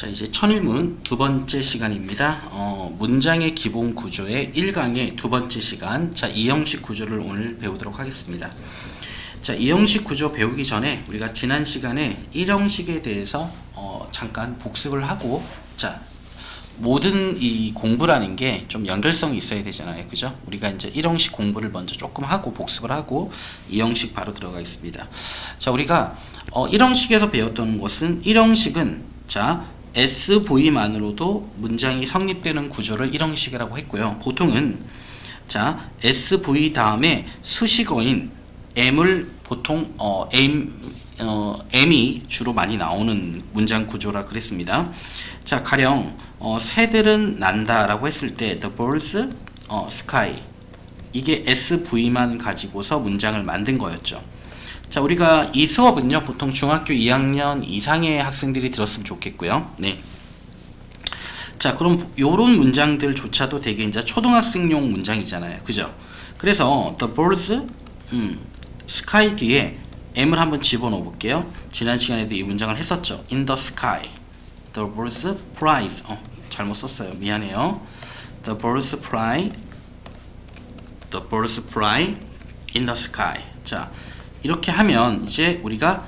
자, 이제 천일문 두 번째 시간입니다. 문장의 기본 구조의 1강의 두 번째 시간. 자, 이 형식 구조를 오늘 배우도록 하겠습니다. 자, 이 형식 구조 배우기 전에 우리가 지난 시간에 1형식에 대해서 잠깐 복습을 하고, 자, 모든 이 공부라는 게 좀 연결성이 있어야 되잖아요. 그죠? 우리가 이제 1형식 공부를 먼저 조금 하고 복습을 하고 2형식 바로 들어가겠습니다. 자, 우리가 1형식에서 배웠던 것은 1형식은 자, SV만으로도 문장이 성립되는 구조를 1형식이라고 했고요. 보통은 자, SV 다음에 수식어인 M을 보통 M이 주로 많이 나오는 문장 구조라 그랬습니다. 자, 가령 새들은 난다라고 했을 때 the birds sky, 이게 SV만 가지고서 문장을 만든 거였죠. 자, 우리가 이 수업은요, 보통 중학교 2학년 이상의 학생들이 들었으면 좋겠고요. 네. 자, 그럼 요런 문장들조차도 되게 이제 초등학생용 문장이잖아요. 그죠? 그래서 the birds sky 뒤에 M을 한번 집어넣어 볼게요. 지난 시간에도 이 문장을 했었죠. in the sky. the birds fly. 잘못 썼어요. 미안해요. the birds fly. the birds fly in the sky. 자, 이렇게 하면 이제 우리가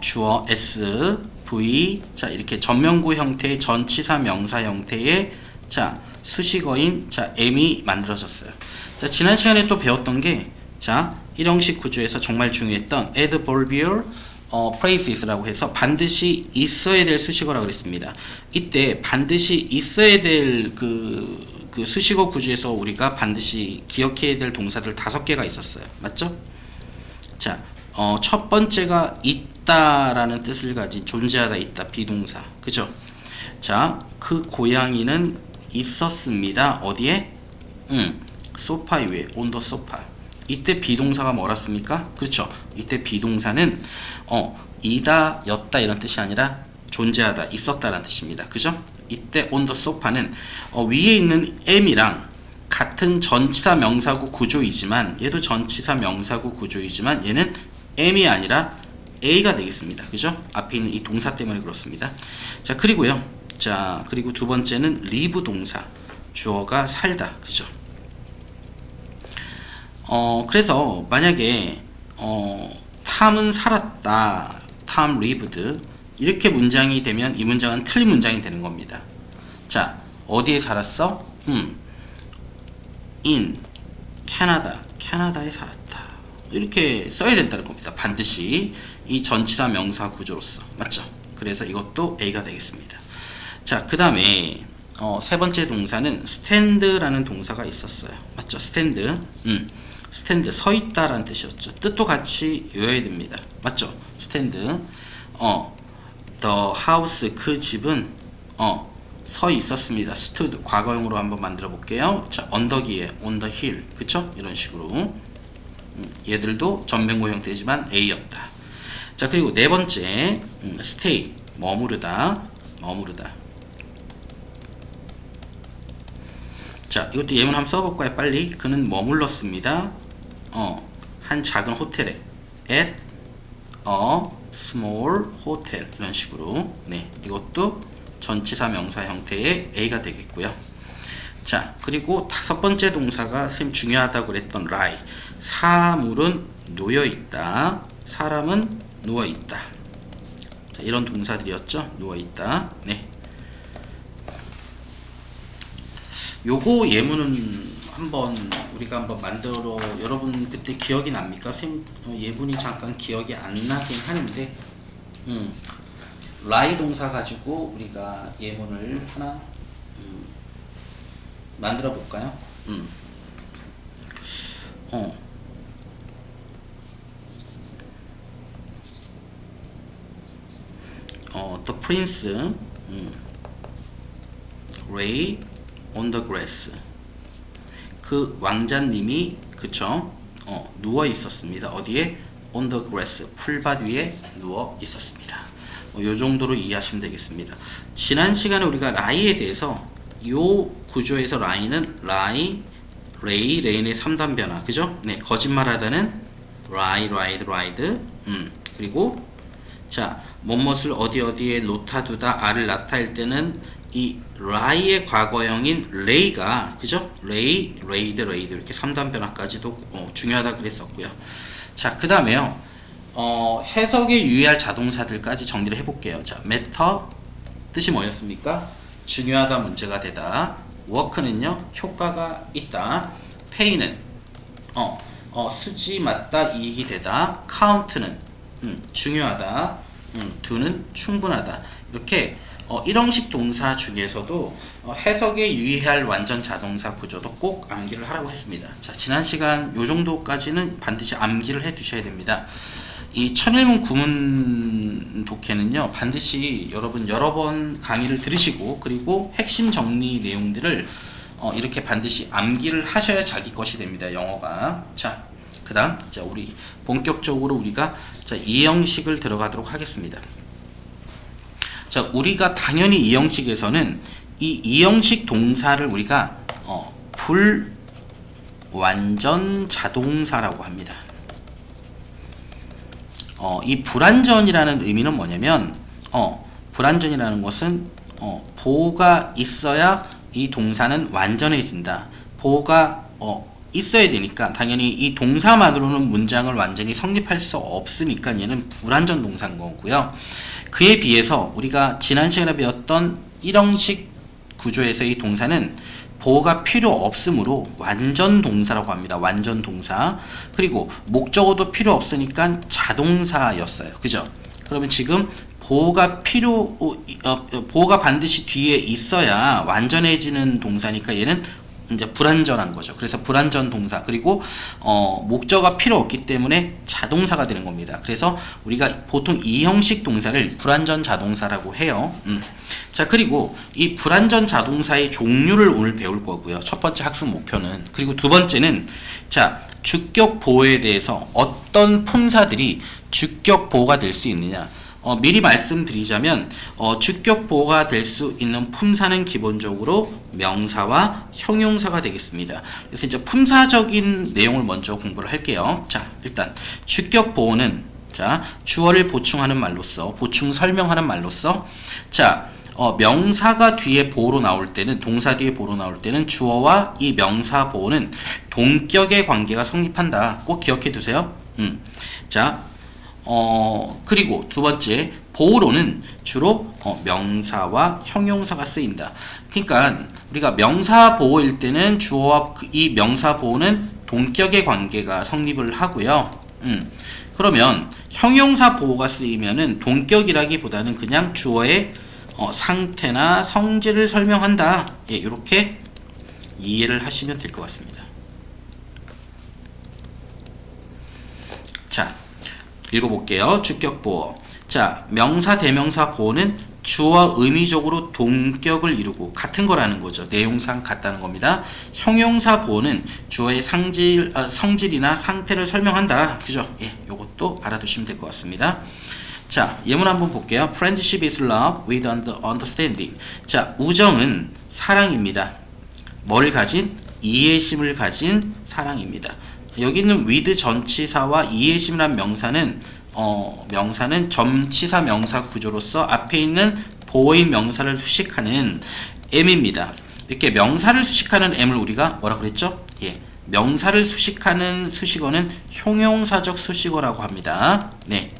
주어 S, V, 자, 이렇게 전면구 형태의 전치사 명사 형태의 자, 수식어인 자, M이 만들어졌어요. 자, 지난 시간에 또 배웠던 게 자, 1형식 구조에서 정말 중요했던 adverbial phrases라고 해서 반드시 있어야 될 수식어라고 그랬습니다. 이때 반드시 있어야 될 그 수식어 구조에서 우리가 반드시 기억해야 될 동사들 5개가 있었어요. 맞죠? 자, 첫 번째가 있다라는 뜻을 가진 존재하다, 있다, 비동사. 그죠? 자, 그 고양이는 있었습니다. 어디에? 소파 위에, on the sofa. 이때 비동사가 뭐라 씁니까? 그렇죠. 이때 비동사는 이다, 였다 이런 뜻이 아니라 존재하다, 있었다라는 뜻입니다. 그죠? 이때 on the sofa는 위에 있는 M이랑 같은 전치사 명사구 구조이지만, 얘도 전치사 명사구 구조이지만 얘는 M이 아니라 A가 되겠습니다. 그죠? 앞에 있는 이 동사 때문에 그렇습니다. 자, 그리고요. 자, 그리고 두 번째는 live 동사. 주어가 살다. 그죠? 그래서 만약에 탐은 살았다, 탐 lived, 이렇게 문장이 되면 이 문장은 틀린 문장이 되는 겁니다. 자, 어디에 살았어? in 캐나다, 캐나다에 살았다. 이렇게 써야 된다는 겁니다. 반드시 이 전치사 명사 구조로서. 맞죠? 그래서 이것도 A가 되겠습니다. 자, 그 다음에 세 번째 동사는 stand라는 동사가 있었어요. 맞죠? stand. stand, 서 있다라는 뜻이었죠. 뜻도 같이 외워야 됩니다. 맞죠? stand. the house, 그 집은 서 있었습니다. stood, 과거형으로 한번 만들어 볼게요. 자, 언덕 위에, on the hill. 그쵸? 이런 식으로. 얘들도 전면구 형태지만 A였다. 자, 그리고 네 번째, stay, 머무르다, 머무르다. 자, 이것도 예문 한번 써볼까요? 빨리. 그는 머물렀습니다. 한 작은 호텔에, at a small hotel. 이런 식으로. 네, 이것도 전치사 명사 형태의 A가 되겠고요. 자, 그리고 다섯 번째 동사가 선생님 중요하다고 그랬던 lie. 사물은 놓여있다, 사람은 누워있다. 자, 이런 동사들이었죠. 누워있다. 네. 요거 예문은 우리가 한번 만들어, 여러분 그때 기억이 납니까? 예문이 잠깐 기억이 안 나긴 하는데, lie 동사 가지고 우리가 예문을 하나 만들어 볼까요? The prince lay on the grass. 그 왕자님이, 그쵸? 누워 있었습니다. 어디에? on the grass. 풀밭 위에 누워 있었습니다. 요 정도로 이해하시면 되겠습니다. 지난 시간에 우리가 lie에 대해서 요 구조에서 lie는 lie, lay, lay의 3단 변화. 그죠? 네, 거짓말하다는 lie, lied, lied. 그리고 자, 뭐뭇을 어디 어디에 놓다 두다 R을 나타낼 때는 이 라이의 과거형인 레이가 그죠? 레이, 레이드, 레이드 이렇게 3단 변화까지도 중요하다 그랬었고요. 자, 그 다음에요. 해석에 유의할 자동사들까지 정리를 해볼게요. 자, matter 뜻이 뭐였습니까? 중요하다, 문제가 되다. work는요, 효과가 있다. pay는 수지 맞다, 이익이 되다. count는 중요하다. do는 충분하다. 이렇게 일형식 동사 중에서도 해석에 유의할 완전 자동사 구조도 꼭 암기를 하라고 했습니다. 자, 지난 시간 요 정도까지는 반드시 암기를 해 두셔야 됩니다. 이 천일문 구문 독해는요, 반드시 여러분 여러 번 강의를 들으시고 그리고 핵심 정리 내용들을 이렇게 반드시 암기를 하셔야 자기 것이 됩니다. 영어가. 자, 그 다음 자, 우리 본격적으로 우리가 자, 이 형식을 들어가도록 하겠습니다. 자, 우리가 당연히 이 형식에서는 이 형식 동사를 우리가 불완전 자동사라고 합니다. 이 불완전이라는 의미는 뭐냐면 불완전이라는 것은 보호가 있어야 이 동사는 완전해진다. 보호가 있어야 되니까 당연히 이 동사만으로는 문장을 완전히 성립할 수 없으니까 얘는 불완전 동사인 거고요. 그에 비해서 우리가 지난 시간에 배웠던 일형식 구조에서 이 동사는 보호가 필요 없으므로 완전 동사라고 합니다. 완전 동사. 그리고 목적어도 필요 없으니까 자동사였어요. 그죠? 그러면 지금 보호가 반드시 뒤에 있어야 완전해지는 동사니까 얘는 이제 불완전한 거죠. 그래서 불완전 동사, 그리고 목적어가 필요 없기 때문에 자동사가 되는 겁니다. 그래서 우리가 보통 이 형식 동사를 불완전 자동사라고 해요. 자, 그리고 이 불완전 자동사의 종류를 오늘 배울 거고요. 첫 번째 학습 목표는. 그리고 두 번째는 자, 주격 보호에 대해서 어떤 품사들이 주격 보호가 될 수 있느냐. 미리 말씀드리자면 주격 보호가 될 수 있는 품사는 기본적으로 명사와 형용사가 되겠습니다. 그래서 이제 품사적인 내용을 먼저 공부를 할게요. 자, 일단 주격 보호는 자, 주어를 보충하는 말로써, 보충 설명하는 말로써 자, 명사가 뒤에 보호로 나올 때는, 동사 뒤에 보호로 나올 때는 주어와 이 명사 보호는 동격의 관계가 성립한다. 꼭 기억해 두세요. 자, 그리고 두 번째, 보호로는 주로 명사와 형용사가 쓰인다. 그러니까 우리가 명사 보호일 때는 주어와 이 명사 보호는 동격의 관계가 성립을 하고요. 그러면 형용사 보호가 쓰이면은 동격이라기보다는 그냥 주어의 상태나 성질을 설명한다. 예, 이렇게 이해를 하시면 될 것 같습니다. 자, 읽어볼게요. 주격 보호. 자, 명사 대명사 보호는 주어와 의미적으로 동격을 이루고 같은 거라는 거죠. 내용상 같다는 겁니다. 형용사 보호는 주어의 성질이나 상태를 설명한다. 그죠? 예, 요것도 알아두시면 될 것 같습니다. 자, 예문 한번 볼게요. Friendship is love with understanding. 자, 우정은 사랑입니다. 뭘 가진? 이해심을 가진 사랑입니다. 여기는 with 전치사와 이해심이란 명사는 전치사 명사 구조로서 앞에 있는 보호인 명사를 수식하는 M입니다. 이렇게 명사를 수식하는 M을 우리가 뭐라 그랬죠? 예, 명사를 수식하는 수식어는 형용사적 수식어라고 합니다. 네,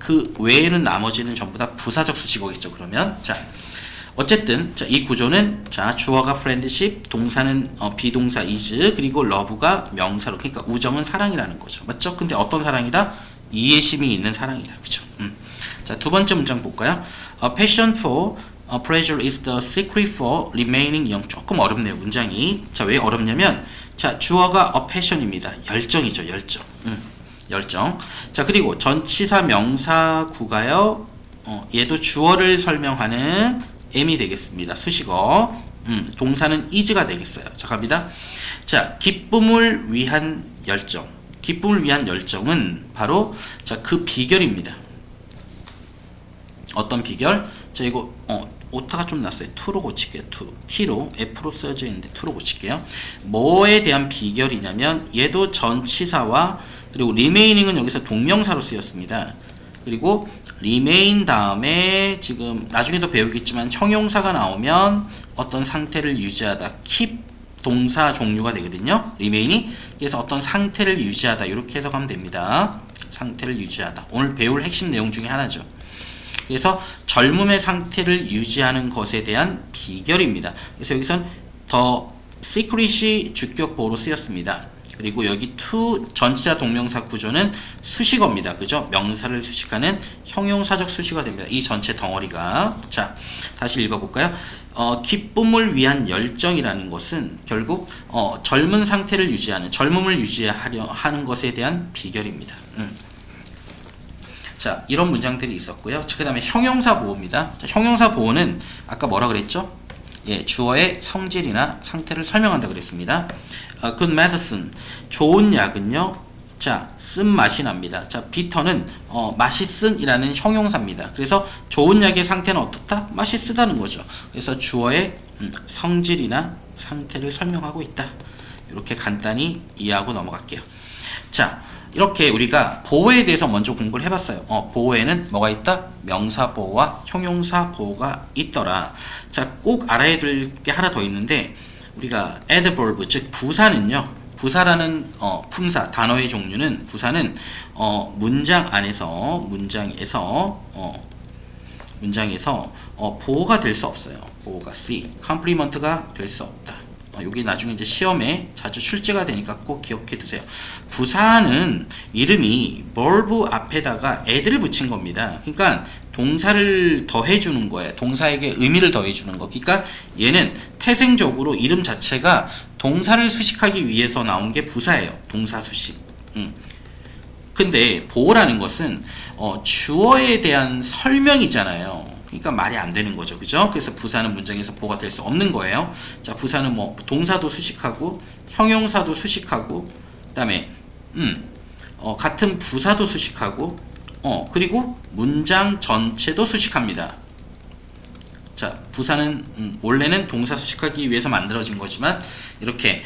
그 외에는 나머지는 전부 다 부사적 수식어겠죠. 그러면 자, 어쨌든 자, 이 구조는 자, 주어가 friendship, 동사는 비동사 is, 그리고 love가 명사로, 그러니까 우정은 사랑이라는 거죠. 맞죠? 근데 어떤 사랑이다? 이해심이 있는 사랑이다. 그죠? 자, 두 번째 문장 볼까요? Passion for pleasure is the secret for remaining young. 조금 어렵네요, 문장이. 자, 왜 어렵냐면 자, 주어가 passion입니다. 열정이죠, 열정. 열정. 자, 그리고 전치사 명사구가요. 얘도 주어를 설명하는 M이 되겠습니다. 수식어. 동사는 is가 되겠어요. 자, 갑니다. 자, 기쁨을 위한 열정. 기쁨을 위한 열정은 바로 자, 그 비결입니다. 어떤 비결? 자, 이거 오타가 좀 났어요. to로 고칠게요. t로 f로 써져 있는데 to로 고칠게요. 뭐에 대한 비결이냐면 얘도 전치사와 그리고 remaining은 여기서 동명사로 쓰였습니다. 그리고 remain 다음에 지금 나중에도 배우겠지만 형용사가 나오면 어떤 상태를 유지하다 keep 동사 종류가 되거든요. remain이 그래서 어떤 상태를 유지하다 이렇게 해석하면 됩니다. 상태를 유지하다. 오늘 배울 핵심 내용 중에 하나죠. 그래서 젊음의 상태를 유지하는 것에 대한 비결입니다. 그래서 여기선 the secret이 주격 보호로 쓰였습니다. 그리고 여기 to 전치사 동명사 구조는 수식어입니다. 그죠? 명사를 수식하는 형용사적 수식어가 됩니다. 이 전체 덩어리가. 자, 다시 읽어볼까요? 기쁨을 위한 열정이라는 것은 결국 젊은 상태를 유지하는, 젊음을 유지하려 하는 것에 대한 비결입니다. 자, 이런 문장들이 있었고요. 그 다음에 형용사 보호입니다. 자, 형용사 보호는 아까 뭐라 그랬죠? 예, 주어의 성질이나 상태를 설명한다 그랬습니다. good medicine, 좋은 약은요. 자, 쓴맛이 납니다. 자, 비터는 맛있은이라는 형용사입니다. 그래서 좋은 약의 상태는 어떻다? 맛있다는 거죠. 그래서 주어의 성질이나 상태를 설명하고 있다. 이렇게 간단히 이해하고 넘어갈게요. 자, 이렇게 우리가 보호에 대해서 먼저 공부를 해봤어요. 보호에는 뭐가 있다? 명사 보호와 형용사 보호가 있더라. 자, 꼭 알아야 될 게 하나 더 있는데 우리가 adverb, 즉 부사는요. 부사라는 품사, 단어의 종류는 부사는 문장에서 보호가 될 수 없어요. 보호가 C, 컴플리먼트가 될 수 없다. 여기 나중에 이제 시험에 자주 출제가 되니까 꼭 기억해 두세요. 부사는 이름이 verb 앞에다가 ad를 붙인 겁니다. 그러니까 동사를 더해 주는 거예요. 동사에게 의미를 더해 주는 거. 그러니까 얘는 태생적으로 이름 자체가 동사를 수식하기 위해서 나온 게 부사예요. 동사 수식. 근데 보호라는 것은 주어에 대한 설명이잖아요. 그러니까 말이 안 되는 거죠. 그죠? 그래서 부사는 문장에서 보호가 될 수 없는 거예요. 자, 부사는 뭐 동사도 수식하고 형용사도 수식하고 그다음에 같은 부사도 수식하고 그리고 문장 전체도 수식합니다. 자, 부사는 원래는 동사 수식하기 위해서 만들어진 거지만 이렇게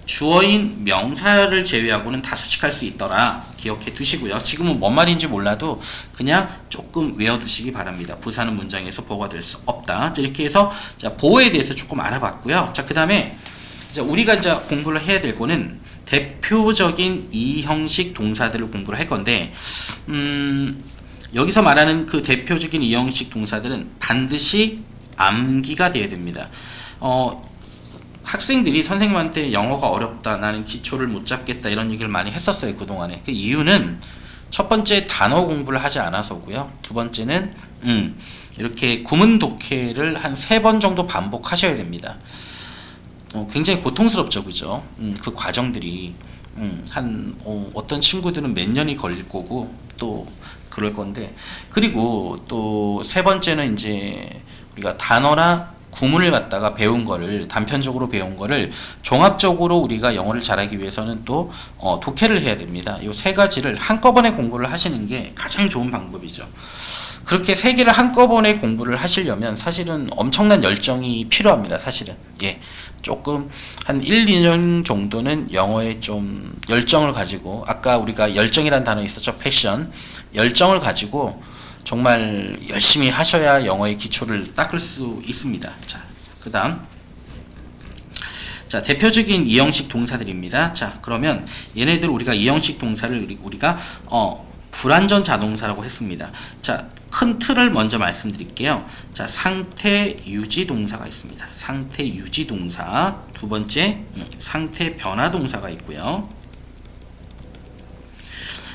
주어인 명사를 제외하고는 다 수식할 수 있더라. 기억해 두시고요. 지금은 뭔 말인지 몰라도 그냥 조금 외워두시기 바랍니다. 부사는 문장에서 보호가 될 수 없다. 이렇게 해서 자, 보호에 대해서 조금 알아봤고요. 자, 그 다음에 우리가 이제 공부를 해야 될 거는 대표적인 이 형식 동사들을 공부를 할 건데 여기서 말하는 그 대표적인 이 형식 동사들은 반드시 암기가 되어야 됩니다. 학생들이 선생님한테 영어가 어렵다, 나는 기초를 못 잡겠다 이런 얘기를 많이 했었어요. 그동안에. 그 이유는 첫 번째 단어 공부를 하지 않아서고요. 두 번째는 이렇게 구문 독해를 한 3번 정도 반복하셔야 됩니다. 굉장히 고통스럽죠. 그죠? 그 과정들이 어떤 친구들은 몇 년이 걸릴 거고 또 그럴 건데, 그리고 또 세 번째는 이제 우리가 단어나 구문을 갖다가 배운 거를 단편적으로 배운 거를 종합적으로 우리가 영어를 잘하기 위해서는 또 독해를 해야 됩니다. 이 3가지를 한꺼번에 공부를 하시는 게 가장 좋은 방법이죠. 그렇게 3개를 한꺼번에 공부를 하시려면 사실은 엄청난 열정이 필요합니다. 사실은. 예. 조금 한 1, 2년 정도는 영어에 좀 열정을 가지고, 아까 우리가 열정이라는 단어 있었죠. 패션. 열정을 가지고 정말 열심히 하셔야 영어의 기초를 닦을 수 있습니다. 자, 그 다음. 자, 대표적인 이형식 동사들입니다. 자, 그러면 얘네들 우리가 이형식 동사를 우리가 불완전 자동사라고 했습니다. 자, 큰 틀을 먼저 말씀드릴게요. 자, 상태 유지 동사가 있습니다. 상태 유지 동사. 두 번째, 상태 변화 동사가 있고요.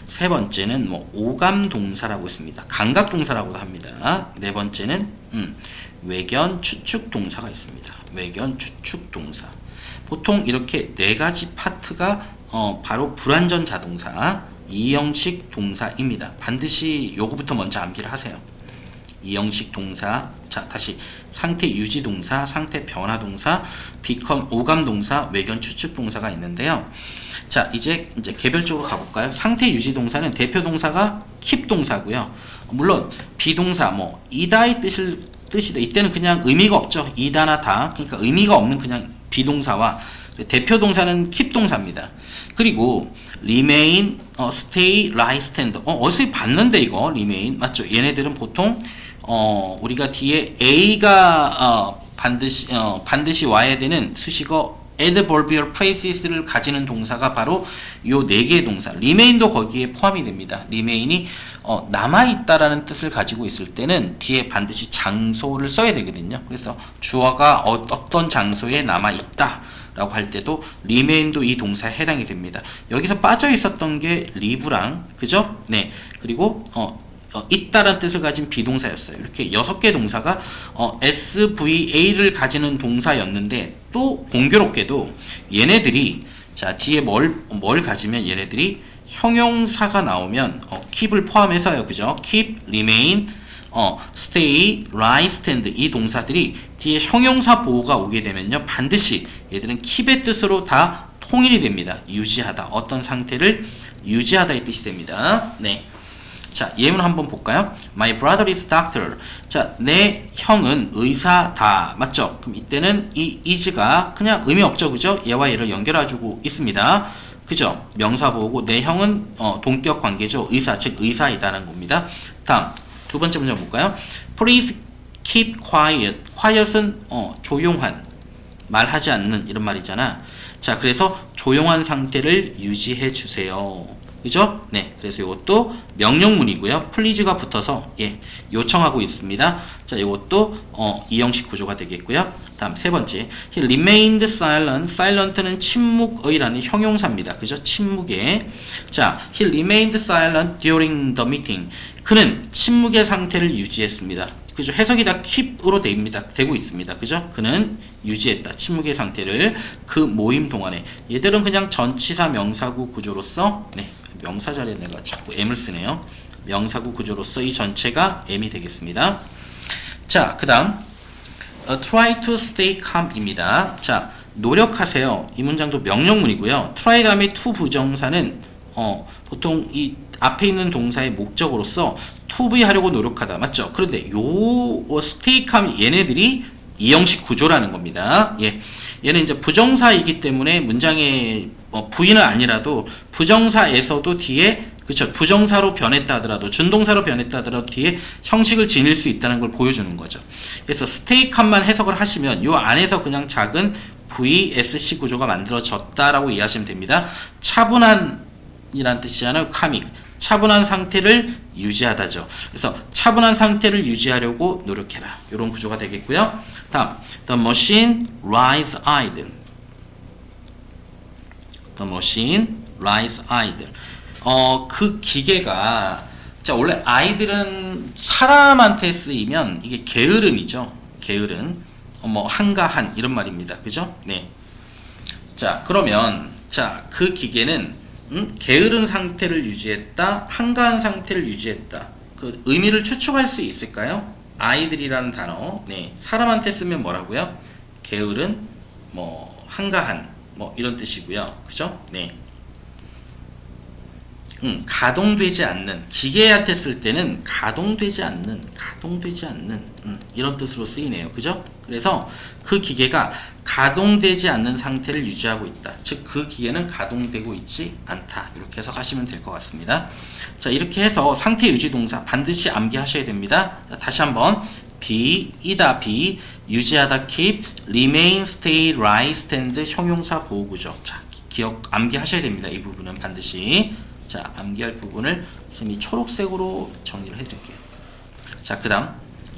세 번째는 오감 동사라고 있습니다. 감각 동사라고도 합니다. 네 번째는 외견 추측 동사가 있습니다. 외견 추측 동사. 보통 이렇게 4가지 파트가 바로 불완전 자동사, 이형식 동사입니다. 반드시 요거부터 먼저 암기를 하세요. 이형식 동사. 자, 다시 상태 유지 동사, 상태 변화 동사, become 오감 동사, 외견 추측 동사가 있는데요. 자, 이제 개별적으로 가볼까요? 상태 유지 동사는 대표 동사가 keep 동사고요. 물론 비동사 이다의 뜻이다. 이때는 그냥 의미가 없죠. 이다나 다. 그러니까 의미가 없는 그냥 비동사와 대표 동사는 keep 동사입니다. 그리고 remain, stay, lie, stand. 어디서 봤는데 이거 remain 맞죠? 얘네들은 보통 우리가 뒤에 a가 반드시 와야 되는 수식어 adverbial phrases를 가지는 동사가 바로 요 네 개의 동사. remain도 거기에 포함이 됩니다. remain이 남아있다라는 뜻을 가지고 있을 때는 뒤에 반드시 장소를 써야 되거든요. 그래서 주어가 어떤 장소에 남아있다 라고 할 때도 remain도 이 동사에 해당이 됩니다. 여기서 빠져 있었던 게 live랑 그죠? 네. 그리고 있다라는 뜻을 가진 비동사였어요. 이렇게 6개 동사가 SVA를 가지는 동사였는데 또 공교롭게도 얘네들이 자 뒤에 뭘 가지면 얘네들이 형용사가 나오면 keep을 포함해서요. 그죠? keep, remain, stay, lie, stand 이 동사들이 뒤에 형용사 보호가 오게 되면요. 반드시 얘들은 keep의 뜻으로 다 통일이 됩니다. 유지하다. 어떤 상태를 유지하다의 뜻이 됩니다. 네. 자, 예문 한번 볼까요? My brother is doctor. 자, 내 형은 의사다. 맞죠? 그럼 이때는 이 is가 그냥 의미 없죠. 그죠? 얘와 얘를 연결해주고 있습니다. 그죠? 명사 보고 내 형은 동격 관계죠. 의사, 즉 의사이다라는 겁니다. 다음 두 번째 문제 볼까요? Please keep quiet. quiet은 조용한, 말하지 않는 이런 말이잖아. 자, 그래서 조용한 상태를 유지해 주세요. 그죠? 네. 그래서 이것도 명령문이고요. please가 붙어서 요청하고 있습니다. 자, 이것도 이형식 구조가 되겠고요. 다음 세 번째. He remained silent. silent는 침묵의라는 형용사입니다. 그죠? 침묵의. 자, he remained silent during the meeting. 그는 침묵의 상태를 유지했습니다. 그죠? 해석이 다 keep으로 되고 있습니다. 그죠? 그는 유지했다. 침묵의 상태를 그 모임 동안에. 얘들은 그냥 전치사 명사구 구조로서 명사 자리에 내가 자꾸 M을 쓰네요. 명사구 구조로서 이 전체가 M이 되겠습니다. 자, 그 다음 try to stay calm입니다. 자, 노력하세요. 이 문장도 명령문이고요. try 다음에 to 부정사는 보통 이 앞에 있는 동사의 목적으로서 to be 하려고 노력하다. 맞죠? 그런데 요 stay calm 얘네들이 이 형식 구조라는 겁니다. 얘는 이제 부정사이기 때문에 문장의 부인은 아니라도 부정사에서도 뒤에 그쵸 부정사로 변했다 하더라도 준동사로 변했다 하더라도 뒤에 형식을 지닐 수 있다는 걸 보여주는 거죠. 그래서 stay calm만 해석을 하시면 요 안에서 그냥 작은 VSC 구조가 만들어졌다라고 이해하시면 됩니다. 차분한이란 뜻이잖아요. calmic. 차분한 상태를 유지하다죠. 그래서 차분한 상태를 유지하려고 노력해라. 이런 구조가 되겠고요. 다음, the machine lies idle. The machine lies idle. 그 기계가 자 원래 idle은 사람한테 쓰이면 이게 게으름이죠. 게으름, 한가한 이런 말입니다. 그죠? 네. 자 그러면 자 그 기계는 게으른 상태를 유지했다, 한가한 상태를 유지했다. 그 의미를 추측할 수 있을까요? idle이라는 단어, 사람한테 쓰면 뭐라고요? 게으른, 한가한, 이런 뜻이고요. 그죠? 네. 가동되지 않는, 기계한테 쓸 때는 가동되지 않는 이런 뜻으로 쓰이네요. 그죠? 그래서 그 기계가 가동되지 않는 상태를 유지하고 있다. 즉 그 기계는 가동되고 있지 않다. 이렇게 해석하시면 될 것 같습니다. 자 이렇게 해서 상태 유지 동사 반드시 암기하셔야 됩니다. 자, 다시 한번 be, 이다 be, 유지하다 keep, remain, stay, lie, stand 형용사 보호구조. 자 기억 암기하셔야 됩니다. 이 부분은 반드시. 자, 암기할 부분을 선생님이 초록색으로 정리를 해드릴게요. 자, 그 다음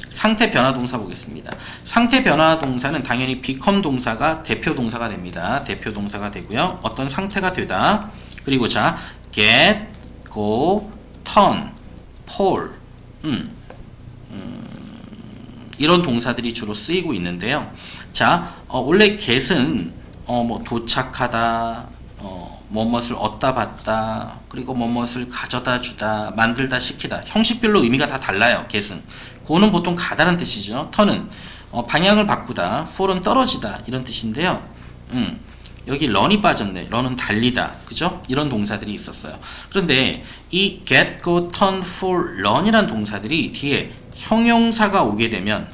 상태 변화 동사 보겠습니다. 상태 변화 동사는 당연히 become 동사가 대표 동사가 됩니다. 대표 동사가 되고요. 어떤 상태가 되다. 그리고 자, get, go, turn, fall 이런 동사들이 주로 쓰이고 있는데요. 자, 원래 get은 도착하다, 뭐뭇을 얻다 받다, 그리고 뭐뭇을 가져다 주다, 만들다 시키다. 형식별로 의미가 다 달라요. get은. go는 보통 가다는 뜻이죠. turn은 방향을 바꾸다, fall은 떨어지다 이런 뜻인데요. 여기 run이 빠졌네. run은 달리다. 그죠? 이런 동사들이 있었어요. 그런데 이 get, go, turn, fall, run이라는 동사들이 뒤에 형용사가 오게 되면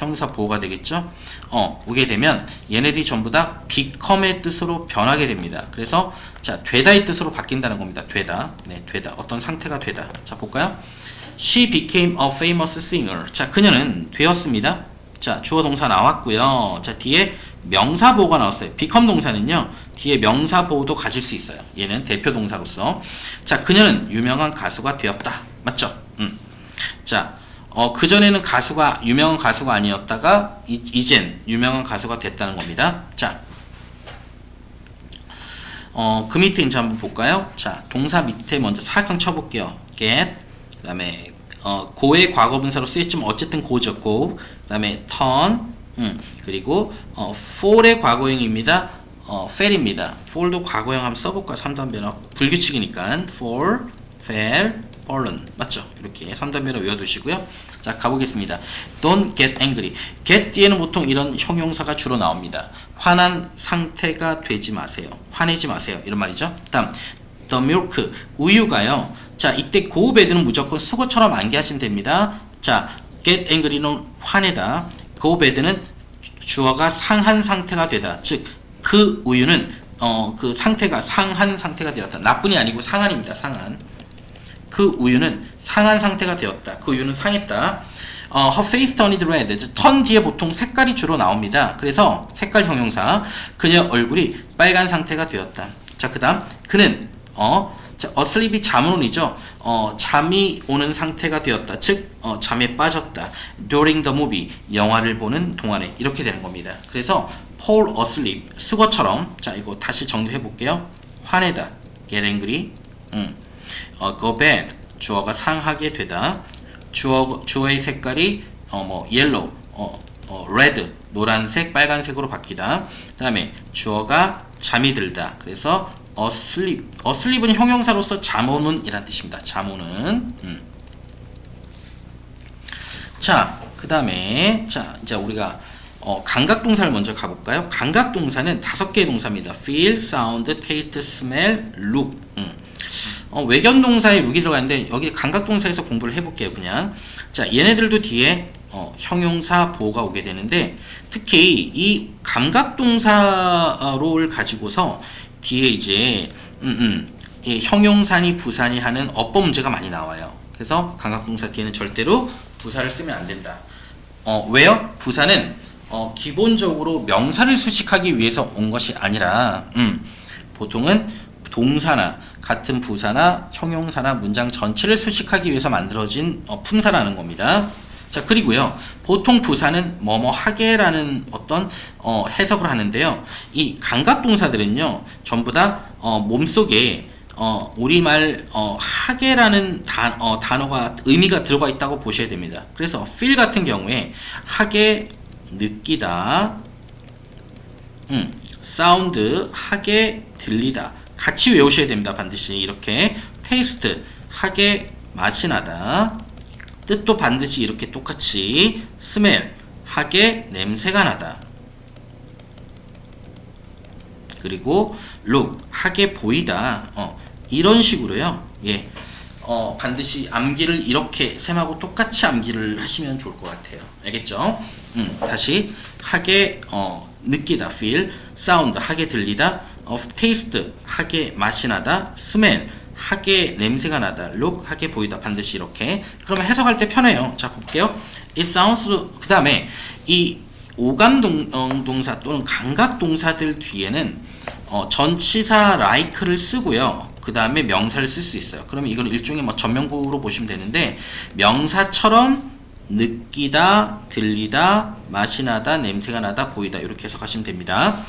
형용사 보호가 되겠죠. 오게 되면 얘네들이 전부 다 become의 뜻으로 변하게 됩니다. 그래서 자, 되다의 뜻으로 바뀐다는 겁니다. 되다. 네, 되다. 어떤 상태가 되다. 자, 볼까요? She became a famous singer. 자, 그녀는 되었습니다. 자, 주어 동사 나왔고요. 자, 뒤에 명사 보호가 나왔어요. become 동사는요, 뒤에 명사 보호도 가질 수 있어요. 얘는 대표 동사로서. 자, 그녀는 유명한 가수가 되었다. 맞죠? 자, 그전에는 유명한 가수가 아니었다가, 이젠 유명한 가수가 됐다는 겁니다. 자, 그 밑에 이제 한번 볼까요? 자, 동사 밑에 먼저 사각형 쳐볼게요. get, 그 다음에, go의 과거분사로 쓰였지만 어쨌든 go죠, go. 그 다음에 turn, 그리고, fall의 과거형입니다. fell입니다. fall도 과거형 한번 써볼까요? 3단 변화. 불규칙이니까. fall, fell, fallen. 맞죠? 이렇게 3단 변화 외워두시고요. 자, 가보겠습니다. Don't get angry. get 뒤에는 보통 이런 형용사가 주로 나옵니다. 화난 상태가 되지 마세요. 화내지 마세요. 이런 말이죠. 다음, the milk. 우유가요. 자, 이때 고배드는 무조건 수거처럼 암기하시면 됩니다. 자, get angry는 화내다. 고배드는 주어가 상한 상태가 되다. 즉, 그 우유는 그 상태가 상한 상태가 되었다. 나쁜이 아니고 상한입니다. 상한. 그 우유는 상한 상태가 되었다. 그 우유는 상했다. Her face turned red. turn 뒤에 보통 색깔이 주로 나옵니다. 그래서 색깔 형용사. 그녀 얼굴이 빨간 상태가 되었다. 자, 그 다음 그는 자, asleep이 잠언이죠. 잠이 오는 상태가 되었다. 즉, 잠에 빠졌다. During the movie. 영화를 보는 동안에. 이렇게 되는 겁니다. 그래서 fall asleep. 수거처럼. 자, 이거 다시 정리해 볼게요. 화내다. get angry. go bad. 주어가 상하게 되다. 주어의 색깔이, yellow, red. 노란색, 빨간색으로 바뀌다. 그 다음에 주어가 잠이 들다. 그래서 asleep은 형용사로서 잠오는 이란 뜻입니다. 잠오는. 자, 그 다음에 자, 이제 우리가 감각동사를 먼저 가볼까요? 감각동사는 5개의 동사입니다. feel, sound, taste, smell, look. 외견동사에 look이 들어가는데 여기 감각동사에서 공부를 해볼게요. 그냥. 자, 얘네들도 뒤에 형용사 보호가 오게 되는데 특히 이 감각동사를 가지고서 뒤에 이제 이 형용사니 부사니 하는 어법 문제가 많이 나와요. 그래서 감각동사 뒤에는 절대로 부사를 쓰면 안 된다. 왜요? 부사는 기본적으로 명사를 수식하기 위해서 온 것이 아니라 보통은 동사나 같은 부사나 형용사나 문장 전체를 수식하기 위해서 만들어진 품사라는 겁니다. 자, 그리고요, 보통 부사는 뭐뭐 하게라는 어떤 해석을 하는데요. 이 감각동사들은요, 전부 다 몸속에 우리말 하게라는 단어가 의미가 들어가 있다고 보셔야 됩니다. 그래서 feel 같은 경우에 하게, 느끼다, sound, 하게, 들리다 같이 외우셔야 됩니다. 반드시 이렇게. taste, 하게, 맛이 나다. 뜻도 반드시 이렇게 똑같이. smell, 하게, 냄새가 나다. 그리고 look, 하게 보이다. 이런 식으로요. 예. 반드시 암기를 이렇게 셈하고 똑같이 암기를 하시면 좋을 것 같아요. 알겠죠? 다시 하게 느끼다, feel, sound, 하게 들리다, of taste, 하게 맛이 나다, smell, 하게 냄새가 나다, look, 하게 보이다. 반드시 이렇게. 그러면 해석할 때 편해요. 자, 볼게요. It sounds. 그 다음에 이 오감 동사 또는 감각 동사들 뒤에는 전치사 like를 쓰고요. 그 다음에 명사를 쓸 수 있어요. 그러면 이건 일종의 전명부로 보시면 되는데, 명사처럼 느끼다, 들리다, 맛이 나다, 냄새가 나다, 보이다 이렇게 해석하시면 됩니다.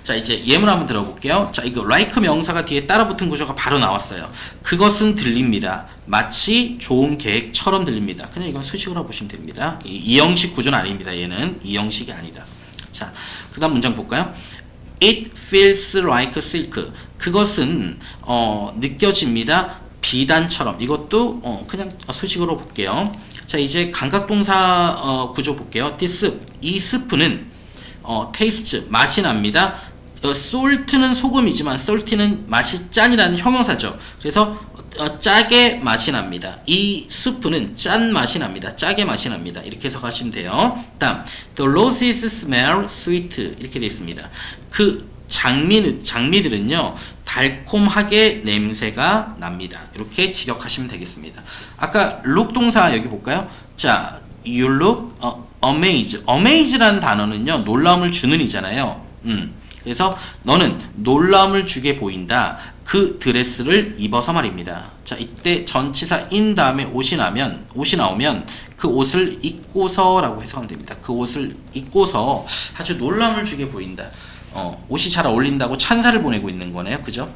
자, 이제 예문 한번 들어볼게요. 자, 이거 like 명사가 뒤에 따라붙은 구조가 바로 나왔어요. 그것은 들립니다. 마치 좋은 계획처럼 들립니다. 그냥 이건 수식으로 보시면 됩니다. 이 형식 구조는 아닙니다. 얘는 이 형식이 아니다. 자, 그 다음 문장 볼까요? It feels like silk. 그것은 느껴집니다. 비단처럼. 이것도 그냥 수식으로 볼게요. 자, 이제 감각동사 구조 볼게요. this, 이 스프는 taste, 맛이 납니다. salt는 소금이지만 salty는 맛이 짠이라는 형용사죠. 그래서 짜게 맛이 납니다. 이 스프는 짠 맛이 납니다. 짜게 맛이 납니다. 이렇게 해석하시면 돼요. 다음, the roses smell sweet 이렇게 되어 있습니다. 그 장미들은요 달콤하게 냄새가 납니다. 이렇게 직역하시면 되겠습니다. 아까 look 동사 여기 볼까요? 자, you look amazed. amaze라는 단어는요 놀라움을 주는 이잖아요. 그래서 너는 놀라움을 주게 보인다. 그 드레스를 입어서 말입니다. 자, 이때 전치사 in 다음에 옷이 나오면 그 옷을 입고서라고 해석하면 됩니다. 그 옷을 입고서 아주 놀라움을 주게 보인다. 옷이 잘 어울린다고 찬사를 보내고 있는 거네요. 그죠?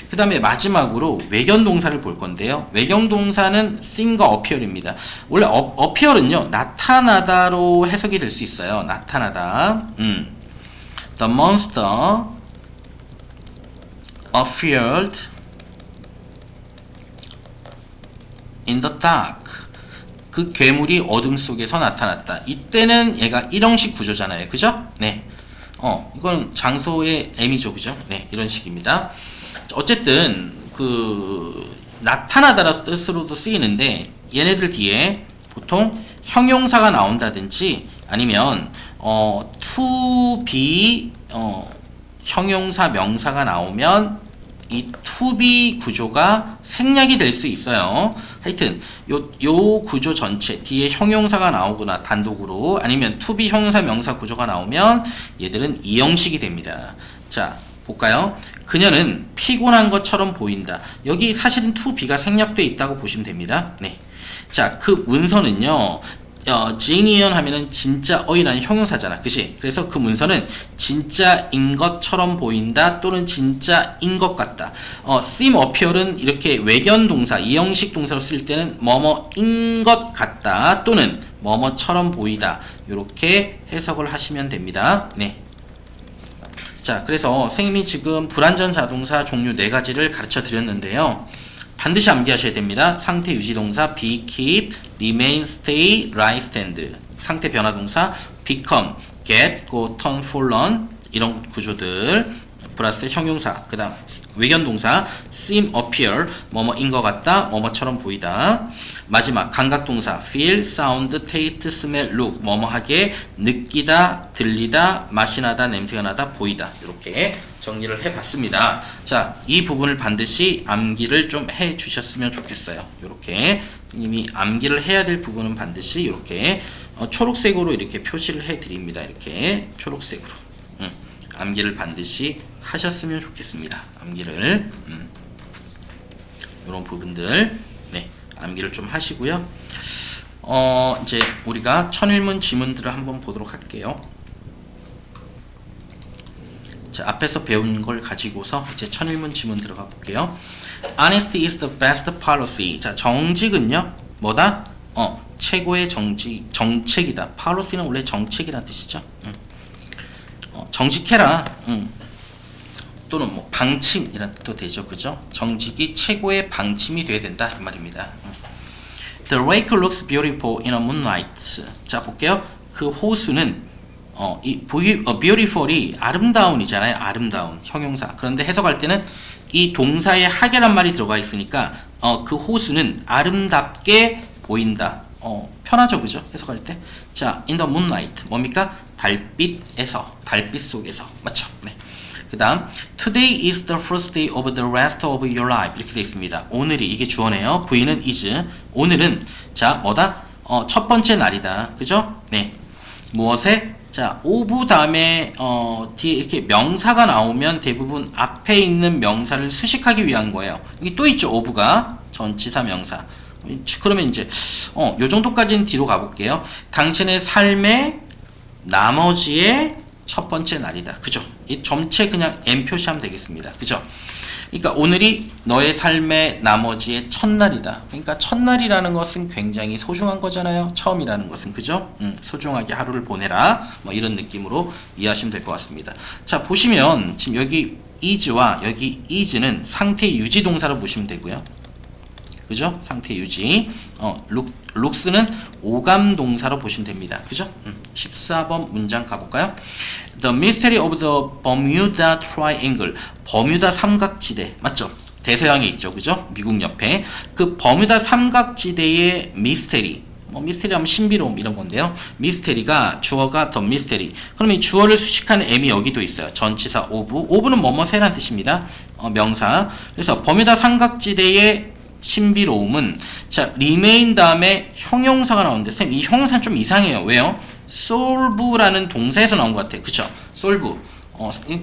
그 다음에 마지막으로 외견 동사를 볼 건데요. 외견 동사는 seem과 appear입니다. 원래 appear은요, 나타나다로 해석이 될 수 있어요. 나타나다. The monster appeared in the dark. 그 괴물이 어둠 속에서 나타났다. 이때는 얘가 일형식 구조잖아요. 그죠? 네. 이건 장소의 M이죠. 그죠? 네, 이런 식입니다. 어쨌든, 나타나다라는 뜻으로도 쓰이는데, 얘네들 뒤에 보통 형용사가 나온다든지, 아니면, to be, 형용사, 명사가 나오면, 이 to be 구조가 생략이 될 수 있어요. 하여튼 요 구조 전체 뒤에 형용사가 나오거나 단독으로 아니면 to be 형용사 명사 구조가 나오면 얘들은 이형식이 됩니다. 자, 볼까요? 그녀는 피곤한 것처럼 보인다. 여기 사실은 to be가 생략되어 있다고 보시면 됩니다. 네. 자, 그 문서는요. genuine 하면은 진짜 어이라는 형용사잖아. 그치? 그래서 그 문서는 진짜인 것처럼 보인다 또는 진짜인 것 같다. seem appear은 이렇게 외견 동사, 이형식 동사로 쓸 때는 뭐뭐인 것 같다 또는 뭐뭐처럼 보이다. 이렇게 해석을 하시면 됩니다. 네. 자, 그래서 선생님이 지금 불완전 자동사 종류 4가지를 가르쳐 드렸는데요. 반드시 암기하셔야 됩니다. 상태 유지 동사 be, keep, remain, stay, lie, stand. 상태 변화 동사 become, get, go, turn, fall on 이런 구조들 플러스 형용사 그 다음 외견 동사 seem, appear 뭐뭐인 것 같다 뭐뭐처럼 보이다. 마지막 감각 동사 feel, sound, taste, smell, look 뭐뭐하게 느끼다, 들리다, 맛이 나다, 냄새가 나다, 보이다. 이렇게 정리를 해봤습니다. 자, 이 부분을 반드시 암기를 좀 해주셨으면 좋겠어요. 이렇게 이미 암기를 해야 될 부분은 반드시 이렇게 초록색으로 이렇게 표시를 해드립니다. 이렇게 초록색으로 암기를 반드시 하셨으면 좋겠습니다. 암기를 이런 부분들 네 암기를 좀 하시고요. 이제 우리가 천일문 지문들을 한번 보도록 할게요. 자, 앞에서 배운 걸 가지고서 이제 천일문 지문 들어가 볼게요. Honesty is the best policy. 자, 정직은요, 뭐다? 최고의 정책이다. policy는 원래 정책이란 뜻이죠. 정직해라. 또는 뭐 방침이란 뜻도 되죠, 그죠? 정직이 최고의 방침이 돼야 된다 이 말입니다. The lake looks beautiful in a moonlight. 자, 볼게요. 그 호수는 이 beautiful이 아름다운이잖아요. 아름다운 형용사. 그런데 해석할 때는 이 동사에 하게란 말이 들어가 있으니까 그 호수는 아름답게 보인다. 편하죠, 그죠? 해석할 때. 자, in the moonlight 뭡니까? 달빛에서, 달빛 속에서, 맞죠? 네. 그 다음 Today is the first day of the rest of your life 이렇게 되어 있습니다. 오늘이 이게 주어네요. V는 is. 오늘은 자 뭐다? 첫 번째 날이다. 그죠? 네. 무엇에? 자, of 다음에 뒤에 이렇게 명사가 나오면 대부분 앞에 있는 명사를 수식하기 위한 거예요. 여기 또 있죠. of가 전치사 명사. 그러면 이제 요 정도까지는 뒤로 가볼게요. 당신의 삶의 나머지의 첫 번째 날이다. 그죠? 이 점체 그냥 M 표시하면 되겠습니다. 그죠? 그러니까 오늘이 너의 삶의 나머지의 첫날이다. 그러니까 첫날이라는 것은 굉장히 소중한 거잖아요. 처음이라는 것은. 그죠? 소중하게 하루를 보내라. 뭐 이런 느낌으로 이해하시면 될 것 같습니다. 자, 보시면 지금 여기 is와 여기 is는 상태 유지 동사로 보시면 되고요. 그죠? 상태 유지. looks는 오감 동사로 보시면 됩니다. 그죠? 14번 문장 가볼까요? The mystery of the Bermuda Triangle. 버뮤다 삼각지대. 맞죠? 대서양에 있죠, 그죠? 미국 옆에 그 버뮤다 삼각지대의 미스테리. 뭐 미스테리 하면 신비로움 이런 건데요. 미스테리가 주어가 더 미스테리. 그럼 이 주어를 수식하는 M이 여기도 있어요. 전치사 오브. 오브는 뭐뭐세란 뜻입니다. 명사. 그래서 버뮤다 삼각지대의 신비로움은 자 remain 다음에 형용사가 나오는데 쌤 이 형용사는 좀 이상해요. 왜요? solve라는 동사에서 나온 것 같아요. 그쵸? solve.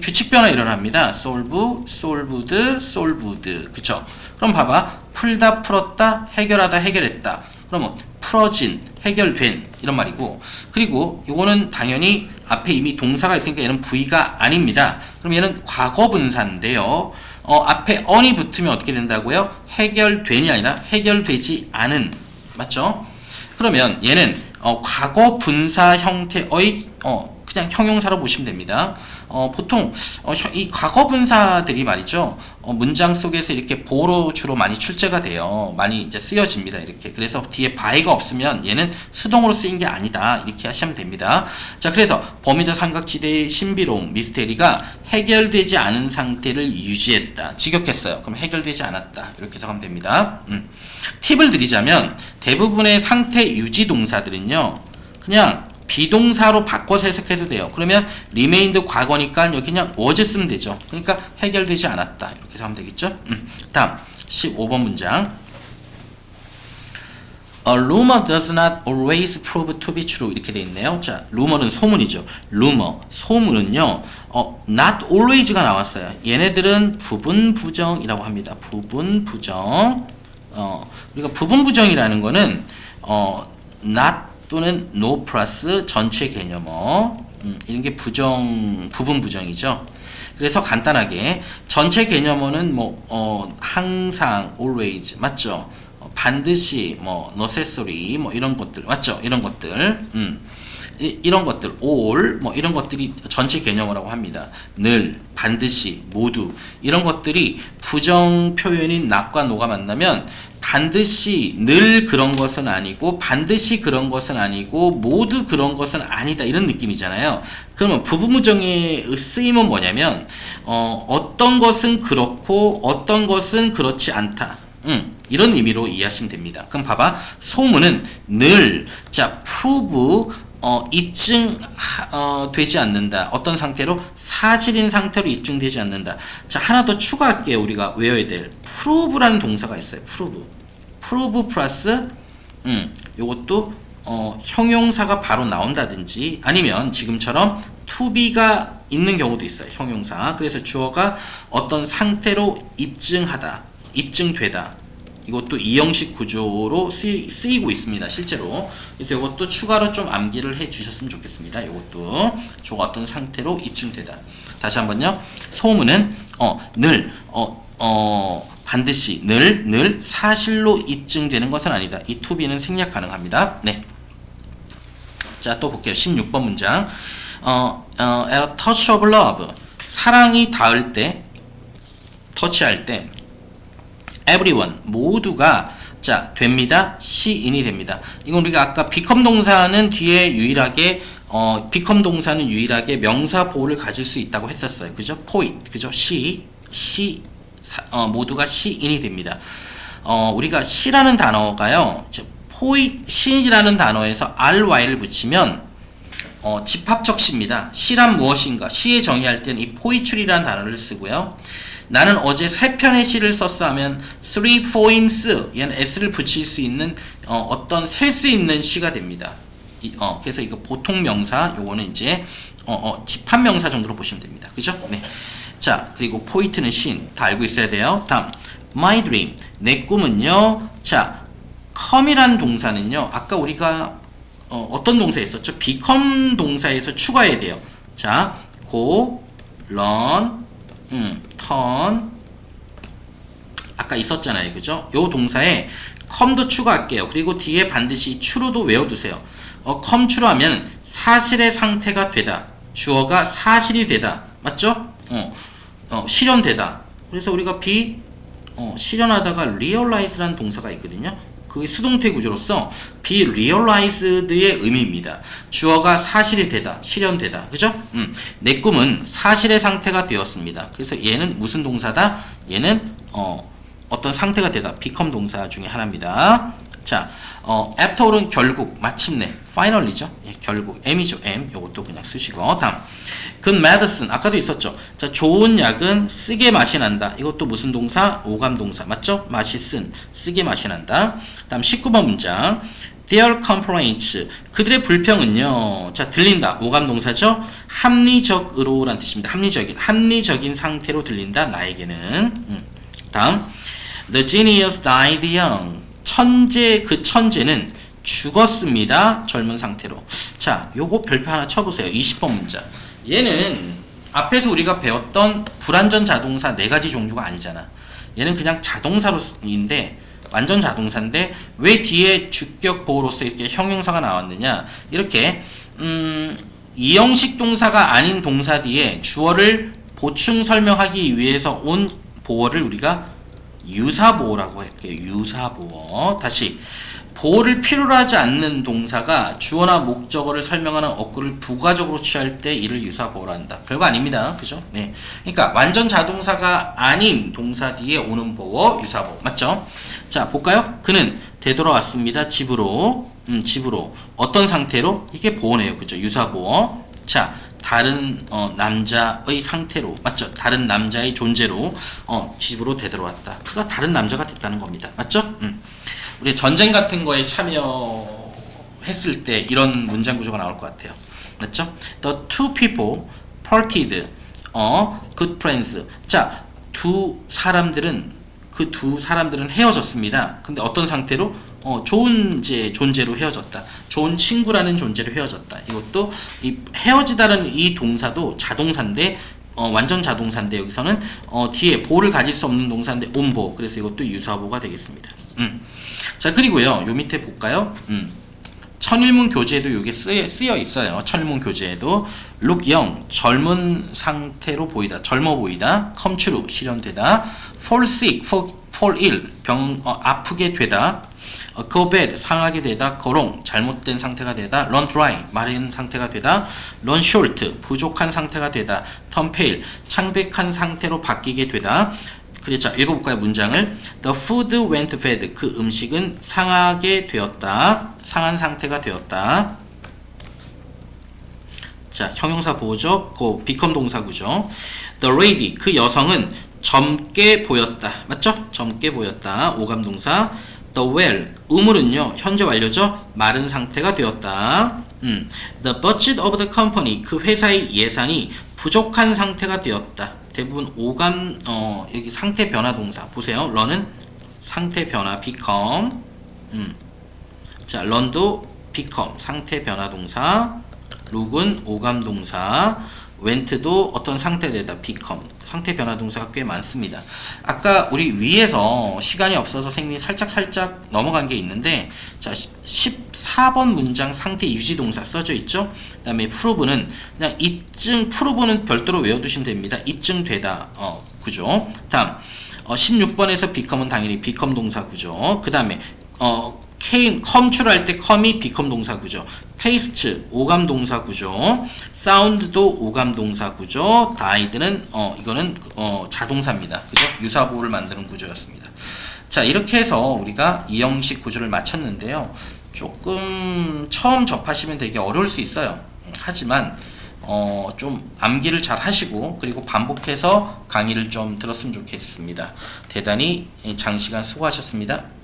규칙 변화 일어납니다. solve, solved, solved. 그쵸? 그럼 봐봐. 풀다, 풀었다, 해결하다, 해결했다. 그러면 풀어진, 해결된 이런 말이고 그리고 이거는 당연히 앞에 이미 동사가 있으니까 얘는 V가 아닙니다. 그럼 얘는 과거 분사인데요. 앞에 on이 붙으면 어떻게 된다고요? 해결된이 아니라 해결되지 않은. 맞죠? 그러면 얘는 과거 분사 형태의 그냥 형용사로 보시면 됩니다. 보통 이 과거 분사들이 말이죠. 문장 속에서 이렇게 보로 주로 많이 출제가 돼요. 많이 이제 쓰여집니다. 이렇게. 그래서 뒤에 by가 없으면 얘는 수동으로 쓰인 게 아니다. 이렇게 하시면 됩니다. 자, 그래서 버뮤다 삼각지대의 신비로움, 미스테리가 해결되지 않은 상태를 유지했다. 직역했어요. 그럼 해결되지 않았다. 이렇게 해석하면 됩니다. 팁을 드리자면 대부분의 상태 유지 동사들은요. 그냥 비동사로 바꿔서 해석해도 돼요. 그러면 remained 과거니까 여기 그냥 was 쓰면 되죠. 그러니까 해결되지 않았다. 이렇게 해서 하면 되겠죠. 다음 15번 문장. A rumor does not always prove to be true. 이렇게 돼 있네요. 자, rumor은 소문이죠. rumor, 소문은요. not always가 나왔어요. 얘네들은 부분 부정이라고 합니다. 부분 부정. 우리가 부분 부정이라는 거는 not 또는 no 플러스 전체 개념어 이런 게 부분 부정이죠. 그래서 간단하게 전체 개념어는 항상 always 맞죠? 반드시 necessary 이런 것들 맞죠? 이런 것들 이런 것들 all 이런 것들이 전체 개념어라고 합니다. 늘 반드시 모두 이런 것들이 부정 표현인 not과 no가 만나면 반드시 늘 그런 것은 아니고 반드시 그런 것은 아니고 모두 그런 것은 아니다 이런 느낌이잖아요. 그러면 부분부정의 쓰임은 뭐냐면 어떤 것은 그렇고 어떤 것은 그렇지 않다. 이런 의미로 이해하시면 됩니다. 그럼 봐봐. 소문은 늘 자 prove 입증 되지 않는다. 어떤 상태로? 사실인 상태로 입증되지 않는다. 자, 하나 더 추가할게요. 우리가 외워야 될 prove라는 동사가 있어요. prove 플러스 요것도 형용사가 바로 나온다든지 아니면 지금처럼 to be가 있는 경우도 있어요. 형용사. 그래서 주어가 어떤 상태로 입증하다, 입증되다. 이것도 이형식 구조로 쓰이고 있습니다. 실제로. 그래서 이것도 추가로 좀 암기를 해 주셨으면 좋겠습니다. 이것도 주어가 어떤 상태로 입증되다. 다시 한번요. 소문은 늘 반드시 늘 사실로 입증되는 것은 아니다. 이 to be는 생략 가능합니다. 네. 자, 또 볼게요. 16번 문장. At a touch of love. 사랑이 닿을 때, 터치할 때 everyone 모두가 자 됩니다. 시인이 됩니다. 이건 우리가 아까 become 동사는 뒤에 유일하게 become 동사는 유일하게 명사 보호를 가질 수 있다고 했었어요. 그죠? point 그죠? 모두가 시인이 됩니다. 우리가 시라는 단어가요. 시인이라는 단어에서 ry를 붙이면 집합적 시입니다. 시란 무엇인가? 시에 정의할 때는 이 poetry라는 단어를 쓰고요. 나는 어제 3편의 시를 썼어 하면 3 poems 얘는 s를 붙일 수 있는 어떤 셀 수 있는 시가 됩니다. 그래서 이거 보통 명사 요거는 이제 집합 명사 정도로 보시면 됩니다. 그죠? 네. 자, 그리고 포이트는 시인 다 알고 있어야 돼요. 다음 my dream 내 꿈은요. 자, come이라는 동사는요. 아까 우리가 어떤 동사 있었죠? become 동사에서 추가해야 돼요. 자, go, run, turn 아까 있었잖아요. 그죠? 요 동사에 come도 추가할게요. 그리고 뒤에 반드시 true도 외워두세요. come true 하면 사실의 상태가 되다. 주어가 사실이 되다. 맞죠? 실현되다. 그래서 우리가 실현하다가 realize라는 동사가 있거든요. 그게 수동태 구조로서 be realized의 의미입니다. 주어가 사실이 되다, 실현되다. 그죠? 내 꿈은 사실의 상태가 되었습니다. 그래서 얘는 무슨 동사다? 얘는 어떤 상태가 되다. become 동사 중에 하나입니다. 자, after는 결국, 마침내, finally죠. 예, 결국, M이죠, M. 요것도 그냥 쓰시고. 다음, good medicine. 아까도 있었죠. 자, 좋은 약은 쓰게 맛이 난다. 이것도 무슨 동사? 오감 동사. 맞죠? 맛이 쓴, 쓰게 맛이 난다. 다음, 19번 문장. Their complaints. 그들의 불평은요. 자, 들린다. 오감 동사죠. 합리적으로란 뜻입니다. 합리적인 상태로 들린다. 나에게는. 다음, The genius died young. 그 천재는 죽었습니다. 젊은 상태로. 자, 요거 별표 하나 쳐보세요. 20번 문장. 얘는 앞에서 우리가 배웠던 불완전 자동사 4가지 종류가 아니잖아. 얘는 그냥 자동사로인데 완전 자동사인데 왜 뒤에 주격 보호로서 이렇게 형용사가 나왔느냐? 이렇게 이형식 동사가 아닌 동사 뒤에 주어를 보충 설명하기 위해서 온 보어를 우리가 유사보어라고 할게요. 유사보어. 다시, 보어를 필요로 하지 않는 동사가 주어나 목적어를 설명하는 어구를 부가적으로 취할 때 이를 유사보어로 한다. 별거 아닙니다. 그죠? 네. 그러니까 완전 자동사가 아닌 동사 뒤에 오는 보어, 유사보어. 맞죠? 자, 볼까요? 그는 되돌아왔습니다. 집으로. 집으로. 어떤 상태로? 이게 보어네요. 그죠? 유사보어. 자, 다른 남자의 상태로, 맞죠? 다른 남자의 존재로 집으로 되돌아왔다. 그가 다른 남자가 됐다는 겁니다. 맞죠? 우리 전쟁 같은 거에 참여했을 때 이런 문장 구조가 나올 것 같아요. 맞죠? The two people parted good friends. 자, 그 두 사람들은 헤어졌습니다. 근데 어떤 상태로? 좋은 존재로 헤어졌다. 좋은 친구라는 존재로 헤어졌다. 이것도 이 헤어지다라는 이 동사도 자동사인데 완전 자동사인데 여기서는 뒤에 보를 가질 수 없는 동사인데 온보. 그래서 이것도 유사보가 되겠습니다. 자, 그리고요. 요 밑에 볼까요? 천일문 교재에도 이게 쓰여 있어요. 천일문 교재에도 look young, 젊은 상태로 보이다, 젊어 보이다, come true, 실현되다, fall sick, fall ill, 아프게 되다, go bad, 상하게 되다, go wrong, 잘못된 상태가 되다, run dry, 마른 상태가 되다, run short, 부족한 상태가 되다, turn pale, 창백한 상태로 바뀌게 되다. 그렇죠. 읽어볼까요? 문장을. The food went bad. 그 음식은 상하게 되었다. 상한 상태가 되었다. 자, 형용사 보호죠. 그 become 동사구죠. The lady. 그 여성은 젊게 보였다. 맞죠? 젊게 보였다. 오감 동사. The well. 우물은요. 현재 완료죠. 마른 상태가 되었다. The budget of the company. 그 회사의 예산이 부족한 상태가 되었다. 대부분 오감 여기 상태 변화 동사 보세요. run은 상태 변화 become. 자, run도 become 상태 변화 동사. look은 오감 동사. went도 어떤 상태 되다 become 상태 변화 동사가 꽤 많습니다. 아까 우리 위에서 시간이 없어서 선생님이 살짝 넘어간 게 있는데, 자, 14번 문장 상태 유지 동사 써져 있죠. 그 다음에 prove는 그냥 입증, prove는 별도로 외워두시면 됩니다. 입증되다 구조. 다음 16번에서 become은 당연히 become 동사 구조. 그 다음에 come true 할 때 come이 become 동사 구조, taste 오감 동사 구조, sound도 오감 동사 구조, died는 이거는 자동사입니다. 그죠? 유사보를 만드는 구조였습니다. 자, 이렇게 해서 우리가 이 형식 구조를 마쳤는데요. 조금 처음 접하시면 되게 어려울 수 있어요. 하지만 좀 암기를 잘 하시고 그리고 반복해서 강의를 좀 들었으면 좋겠습니다. 대단히 장시간 수고하셨습니다.